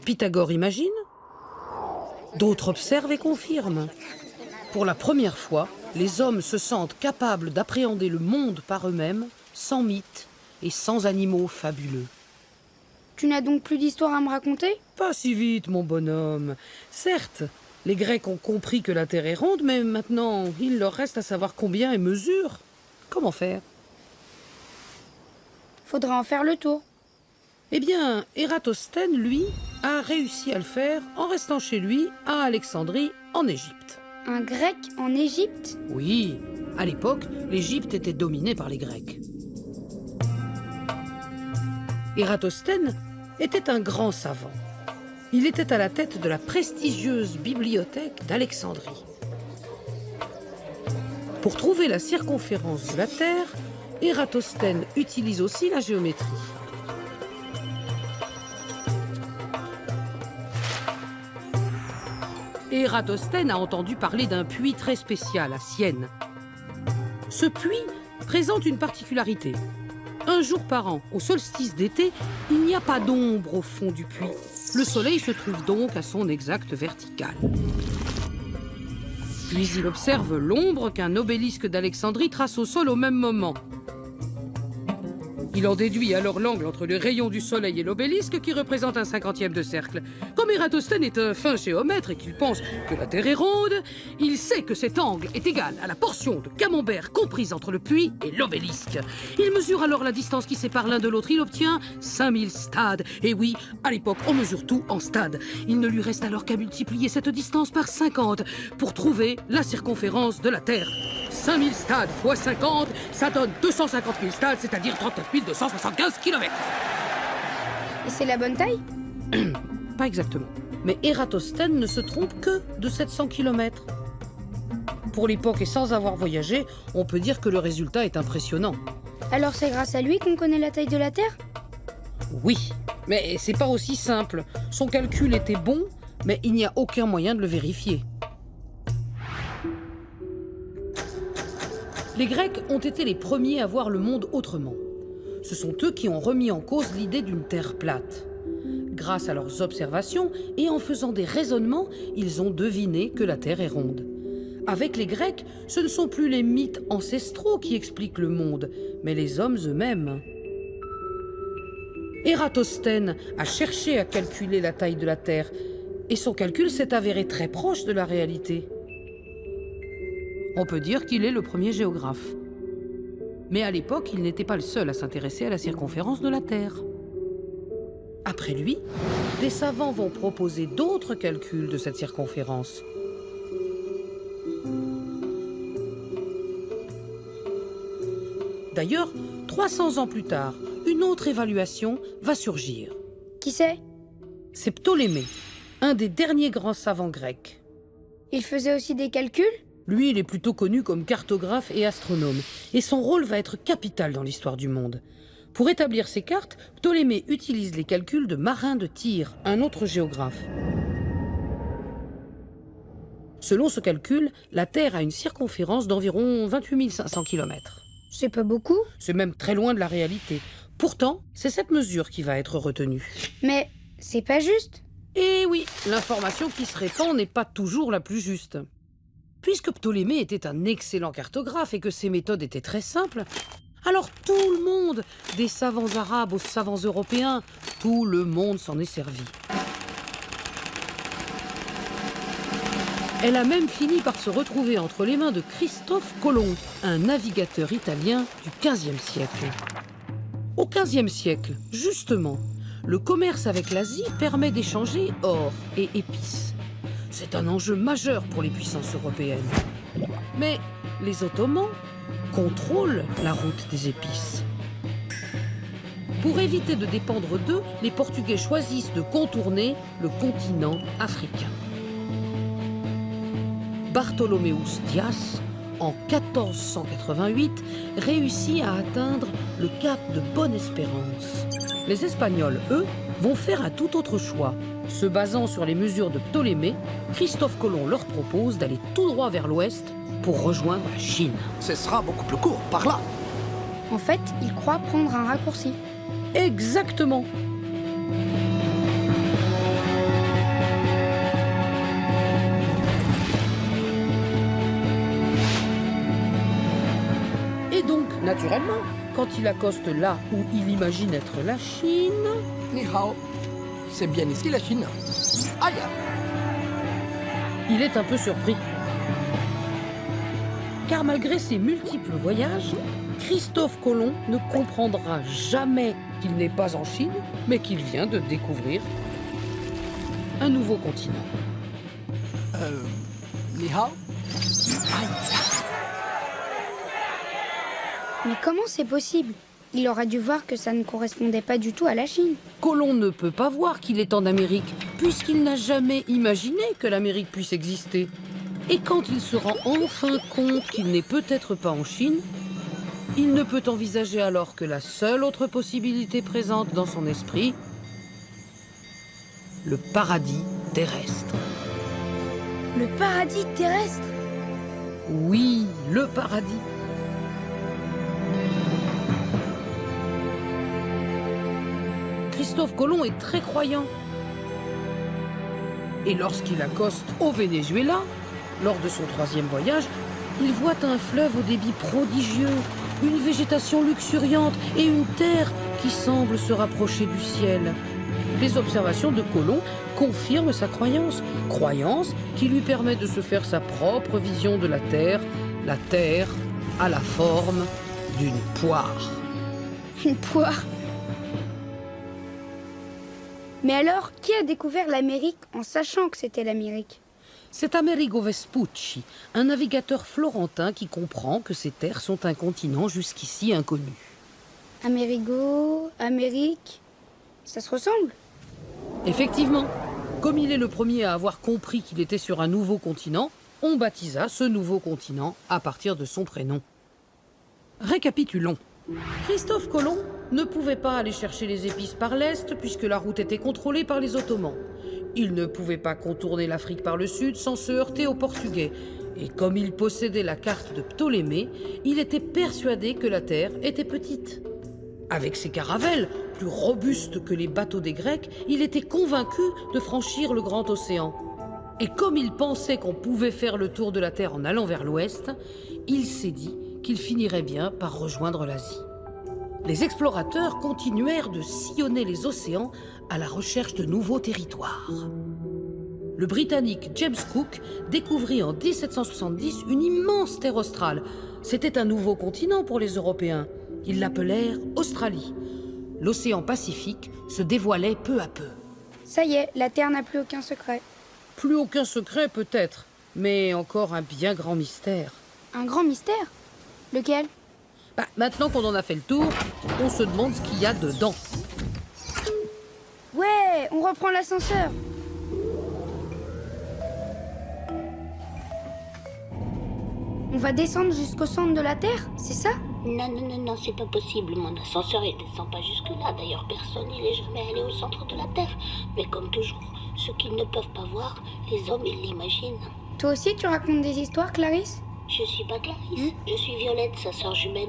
Pythagore imagine, d'autres observent et confirment. Pour la première fois, les hommes se sentent capables d'appréhender le monde par eux-mêmes, sans mythes et sans animaux fabuleux. Tu n'as donc plus d'histoire à me raconter? Pas si vite, mon bonhomme. Certes, les Grecs ont compris que la Terre est ronde, mais maintenant, il leur reste à savoir combien elle mesure. Comment faire? Faudra en faire le tour. Eh bien, Ératosthène, lui, a réussi à le faire en restant chez lui, à Alexandrie, en Égypte. Un Grec en Égypte? Oui, à l'époque, l'Égypte était dominée par les Grecs. Ératosthène était un grand savant. Il était à la tête de la prestigieuse bibliothèque d'Alexandrie. Pour trouver la circonférence de la Terre, Ératosthène utilise aussi la géométrie. Ératosthène a entendu parler d'un puits très spécial à Sienne. Ce puits présente une particularité. Un jour par an, au solstice d'été, il n'y a pas d'ombre au fond du puits. Le soleil se trouve donc à son exacte verticale. Puis il observe l'ombre qu'un obélisque d'Alexandrie trace au sol au même moment. Il en déduit alors l'angle entre le rayon du soleil et l'obélisque qui représente un 50e de cercle. Comme Ératosthène est un fin géomètre et qu'il pense que la Terre est ronde, il sait que cet angle est égal à la portion de camembert comprise entre le puits et l'obélisque. Il mesure alors la distance qui sépare l'un de l'autre. Il obtient 5000 stades. Et oui, à l'époque, on mesure tout en stades. Il ne lui reste alors qu'à multiplier cette distance par 50 pour trouver la circonférence de la Terre. 5000 stades fois 50, ça donne 250 000 stades, c'est-à-dire 39 275 km. Et c'est la bonne taille? Pas exactement. Mais Ératosthène ne se trompe que de 700 km. Pour l'époque et sans avoir voyagé, on peut dire que le résultat est impressionnant. Alors c'est grâce à lui qu'on connaît la taille de la Terre? Oui, mais c'est pas aussi simple. Son calcul était bon, mais il n'y a aucun moyen de le vérifier. Les Grecs ont été les premiers à voir le monde autrement. Ce sont eux qui ont remis en cause l'idée d'une Terre plate. Grâce à leurs observations et en faisant des raisonnements, ils ont deviné que la Terre est ronde. Avec les Grecs, ce ne sont plus les mythes ancestraux qui expliquent le monde, mais les hommes eux-mêmes. Ératosthène a cherché à calculer la taille de la Terre, et son calcul s'est avéré très proche de la réalité. On peut dire qu'il est le premier géographe. Mais à l'époque, il n'était pas le seul à s'intéresser à la circonférence de la Terre. Après lui, des savants vont proposer d'autres calculs de cette circonférence. D'ailleurs, 300 ans plus tard, une autre évaluation va surgir. Qui c'est? C'est Ptolémée, un des derniers grands savants grecs. Il faisait aussi des calculs? Lui, il est plutôt connu comme cartographe et astronome, et son rôle va être capital dans l'histoire du monde. Pour établir ces cartes, Ptolémée utilise les calculs de Marin de Tyr, un autre géographe. Selon ce calcul, la Terre a une circonférence d'environ 28 500 km. C'est pas beaucoup? C'est même très loin de la réalité. Pourtant, c'est cette mesure qui va être retenue. Mais c'est pas juste. Et oui, l'information qui se répand n'est pas toujours la plus juste. Puisque Ptolémée était un excellent cartographe et que ses méthodes étaient très simples, alors tout le monde, des savants arabes aux savants européens, tout le monde s'en est servi. Elle a même fini par se retrouver entre les mains de Christophe Colomb, un navigateur italien du XVe siècle. Au XVe siècle, justement, le commerce avec l'Asie permet d'échanger or et épices. C'est un enjeu majeur pour les puissances européennes. Mais les Ottomans contrôlent la route des épices. Pour éviter de dépendre d'eux, les Portugais choisissent de contourner le continent africain. Bartholomeus Dias, en 1488, réussit à atteindre le cap de Bonne-Espérance. Les Espagnols, eux, vont faire un tout autre choix. Se basant sur les mesures de Ptolémée, Christophe Colomb leur propose d'aller tout droit vers l'ouest pour rejoindre la Chine. Ce sera beaucoup plus court, par là. En fait, il croit prendre un raccourci. Exactement. Et donc, naturellement, quand il accoste là où il imagine être la Chine, Ni hao. C'est bien ici la Chine. Aïe. il est un peu surpris. Car malgré ses multiples voyages, Christophe Colomb ne comprendra jamais qu'il n'est pas en Chine, mais qu'il vient de découvrir un nouveau continent. Ni hao. Mais comment c'est possible? Il aurait dû voir que ça ne correspondait pas du tout à la Chine. Colomb ne peut pas voir qu'il est en Amérique, puisqu'il n'a jamais imaginé que l'Amérique puisse exister. Et quand il se rend enfin compte qu'il n'est peut-être pas en Chine, il ne peut envisager alors que la seule autre possibilité présente dans son esprit, le paradis terrestre. Le paradis terrestre? Oui, le paradis. Christophe Colomb est très croyant. Et lorsqu'il accoste au Venezuela, lors de son 3e voyage, il voit un fleuve au débit prodigieux, une végétation luxuriante et une terre qui semble se rapprocher du ciel. Les observations de Colomb confirment sa croyance qui lui permet de se faire sa propre vision de la Terre à la forme d'une poire. Une poire? Mais alors, qui a découvert l'Amérique en sachant que c'était l'Amérique? C'est Amerigo Vespucci, un navigateur florentin qui comprend que ces terres sont un continent jusqu'ici inconnu. Amerigo, Amérique, ça se ressemble? Effectivement, comme il est le premier à avoir compris qu'il était sur un nouveau continent, on baptisa ce nouveau continent à partir de son prénom. Récapitulons. Christophe Colomb ne pouvait pas aller chercher les épices par l'est puisque la route était contrôlée par les Ottomans. Il ne pouvait pas contourner l'Afrique par le sud sans se heurter aux Portugais. Et comme il possédait la carte de Ptolémée, il était persuadé que la Terre était petite. Avec ses caravelles, plus robustes que les bateaux des Grecs, il était convaincu de franchir le grand océan. Et comme il pensait qu'on pouvait faire le tour de la Terre en allant vers l'ouest, il s'est dit qu'il finirait bien par rejoindre l'Asie. Les explorateurs continuèrent de sillonner les océans à la recherche de nouveaux territoires. Le Britannique James Cook découvrit en 1770 une immense terre australe. C'était un nouveau continent pour les Européens. Ils l'appelèrent Australie. L'océan Pacifique se dévoilait peu à peu. Ça y est, la Terre n'a plus aucun secret. Plus aucun secret peut-être, mais encore un bien grand mystère. Un grand mystère? Lequel? Maintenant qu'on en a fait le tour, on se demande ce qu'il y a dedans. Ouais, on reprend l'ascenseur. On va descendre jusqu'au centre de la Terre, c'est ça? Non, c'est pas possible. Mon ascenseur, il descend pas jusque-là. D'ailleurs, personne n'y est jamais allé au centre de la Terre. Mais comme toujours, ceux qui ne peuvent pas voir, les hommes, ils l'imaginent. Toi aussi, tu racontes des histoires, Clarisse? Je suis pas Clarisse. Je suis Violette, sa sœur jumelle.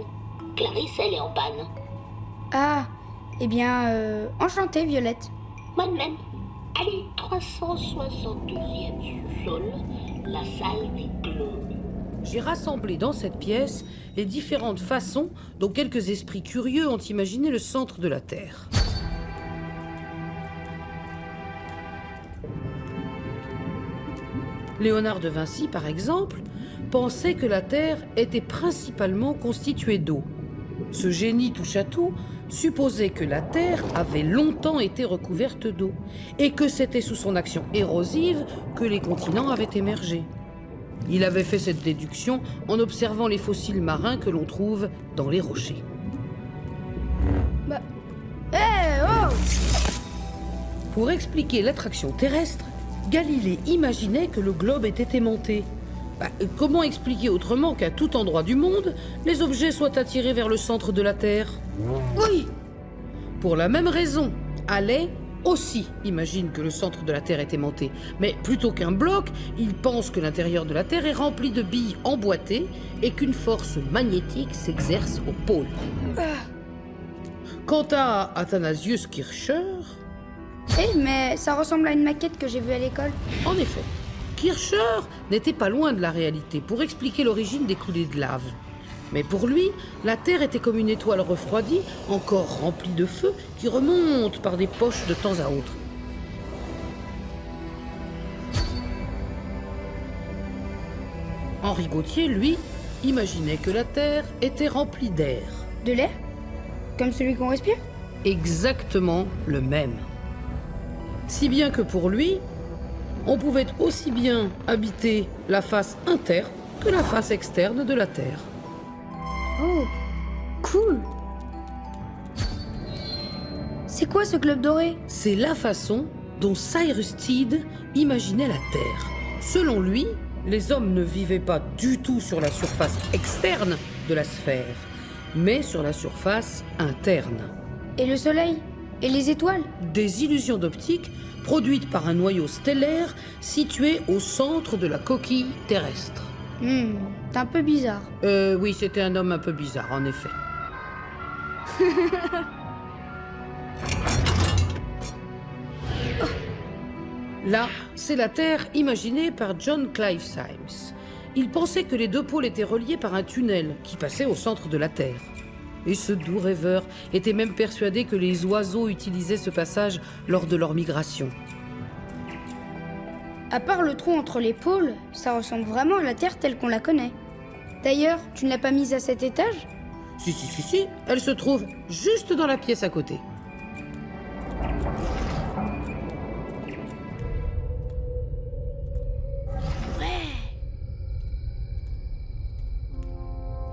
Clarisse, elle est en panne. Ah, eh bien, enchantée, Violette. Moi de même. Allez, 362e sous-sol, la salle des globes. J'ai rassemblé dans cette pièce les différentes façons dont quelques esprits curieux ont imaginé le centre de la Terre. Léonard de Vinci, par exemple, pensait que la Terre était principalement constituée d'eau. Ce génie touche-à-tout supposait que la Terre avait longtemps été recouverte d'eau et que c'était sous son action érosive que les continents avaient émergé. Il avait fait cette déduction en observant les fossiles marins que l'on trouve dans les rochers. Oh! Pour expliquer l'attraction terrestre, Galilée imaginait que le globe était aimanté. Comment expliquer autrement qu'à tout endroit du monde, les objets soient attirés vers le centre de la Terre? Oui! Pour la même raison, Halley aussi imagine que le centre de la Terre est aimanté. Mais plutôt qu'un bloc, il pense que l'intérieur de la Terre est rempli de billes emboîtées et qu'une force magnétique s'exerce au pôle. Quant à Athanasius Kircher, Mais ça ressemble à une maquette que j'ai vue à l'école. en effet, Kircher n'était pas loin de la réalité pour expliquer l'origine des coulées de lave. Mais pour lui, la Terre était comme une étoile refroidie, encore remplie de feu, qui remonte par des poches de temps à autre. Henri Gautier, lui, imaginait que la Terre était remplie d'air. De l'air? Comme celui qu'on respire? Exactement le même. Si bien que pour lui, on pouvait aussi bien habiter la face interne que la face externe de la Terre. Oh, cool! C'est quoi ce globe doré? C'est la façon dont Cyrus Stead imaginait la Terre. Selon lui, les hommes ne vivaient pas du tout sur la surface externe de la sphère, mais sur la surface interne. Et le soleil? Et les étoiles? Des illusions d'optique produites par un noyau stellaire situé au centre de la coquille terrestre. C'est un peu bizarre. Oui, c'était un homme un peu bizarre, en effet. Là, c'est la Terre imaginée par John Clive Symes. Il pensait que les deux pôles étaient reliés par un tunnel qui passait au centre de la Terre. Et ce doux rêveur était même persuadé que les oiseaux utilisaient ce passage lors de leur migration. À part le trou entre les pôles, ça ressemble vraiment à la Terre telle qu'on la connaît. D'ailleurs, tu ne l'as pas mise à cet étage? Si, elle se trouve juste dans la pièce à côté.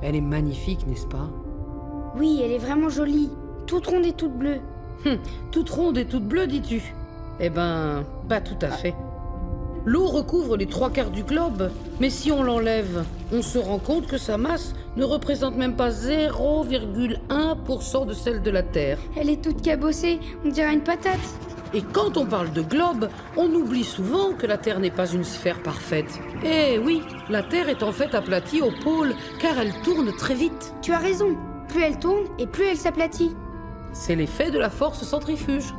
Elle est magnifique, n'est-ce pas? Oui, elle est vraiment jolie. Toute ronde et toute bleue. Toute ronde et toute bleue, dis-tu? Eh ben, pas tout à fait. L'eau recouvre les 3/4 du globe, mais si on l'enlève, on se rend compte que sa masse ne représente même pas 0,1% de celle de la Terre. Elle est toute cabossée, on dirait une patate. Et quand on parle de globe, on oublie souvent que la Terre n'est pas une sphère parfaite. Eh oui, la Terre est en fait aplatie au pôle, car elle tourne très vite. Tu as raison. Plus elle tourne et plus elle s'aplatit. C'est l'effet de la force centrifuge.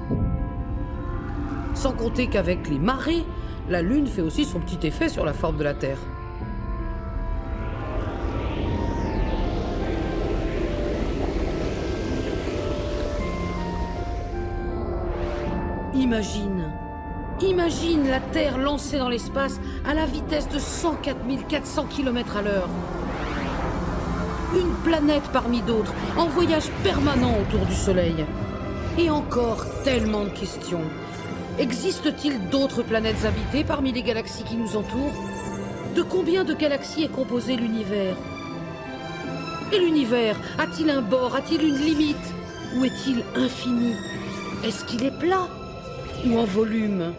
Sans compter qu'avec les marées, la Lune fait aussi son petit effet sur la forme de la Terre. Imagine la Terre lancée dans l'espace à la vitesse de 104 400 km à l'heure. Une planète parmi d'autres, en voyage permanent autour du Soleil. Et encore tellement de questions. Existe-t-il d'autres planètes habitées parmi les galaxies qui nous entourent? De combien de galaxies est composé l'univers? Et l'univers, a-t-il un bord? A-t-il une limite? Ou est-il infini? Est-ce qu'il est plat? Ou en volume?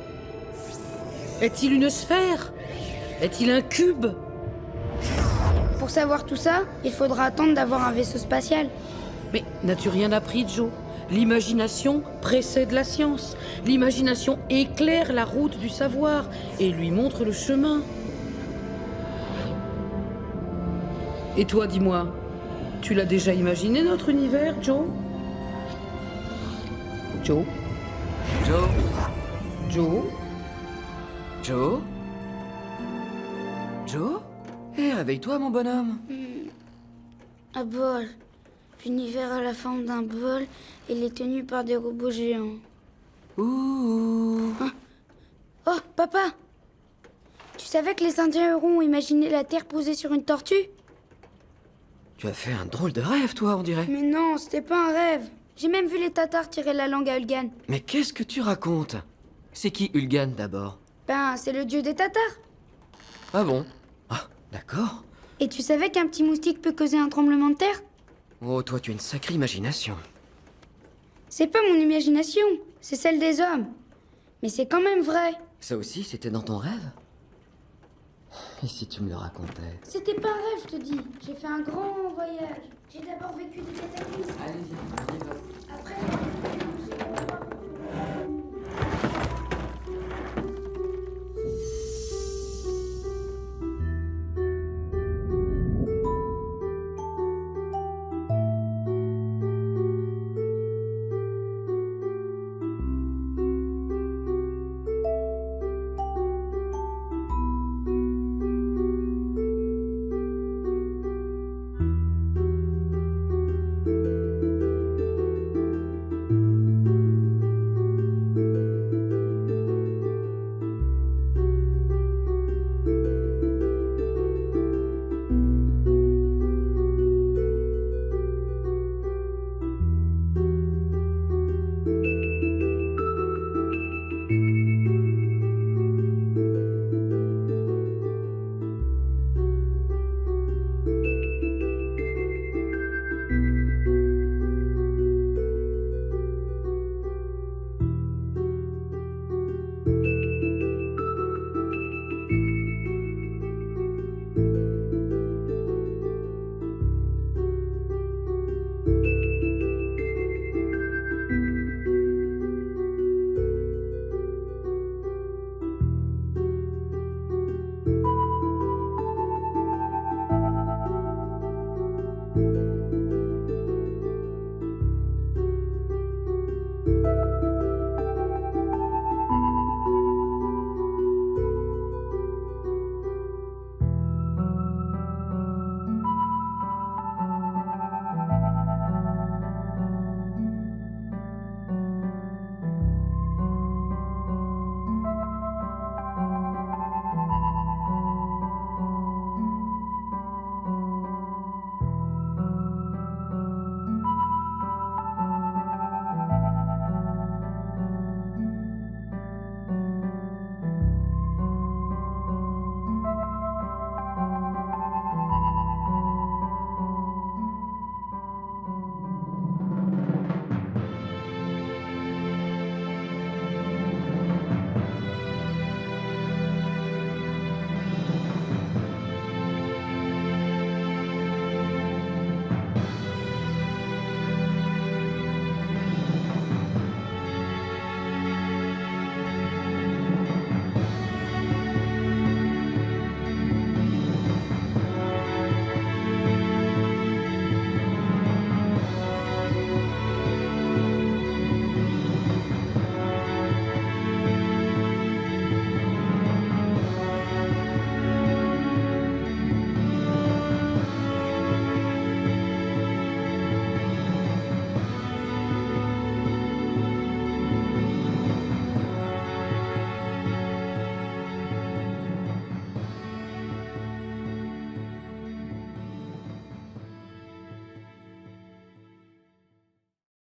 Est-il une sphère? Est-il un cube? Pour savoir tout ça, il faudra attendre d'avoir un vaisseau spatial. Mais n'as-tu rien appris, Joe? L'imagination précède la science. L'imagination éclaire la route du savoir et lui montre le chemin. Et toi, dis-moi, tu l'as déjà imaginé notre univers, Joe? Joe? Joe? Joe? Joe? Joe? Réveille-toi, mon bonhomme. Un bol. L'univers a la forme d'un bol et il est tenu par des robots géants. Ouh. Oh, papa! Tu savais que les Indiens Hurons ont imaginé la Terre posée sur une tortue? Tu as fait un drôle de rêve, toi, on dirait. Mais non, c'était pas un rêve. J'ai même vu les Tatars tirer la langue à Ulgan. Mais qu'est-ce que tu racontes? C'est qui Ulgan, d'abord? Ben, c'est le dieu des Tatars. Ah bon? Ah, d'accord. Et tu savais qu'un petit moustique peut causer un tremblement de terre? Oh, toi, tu as une sacrée imagination. C'est pas mon imagination, c'est celle des hommes. Mais c'est quand même vrai. Ça aussi, c'était dans ton rêve? Et si tu me le racontais? C'était pas un rêve, je te dis. J'ai fait un grand voyage. J'ai d'abord vécu des cataclysmes. Allez-y.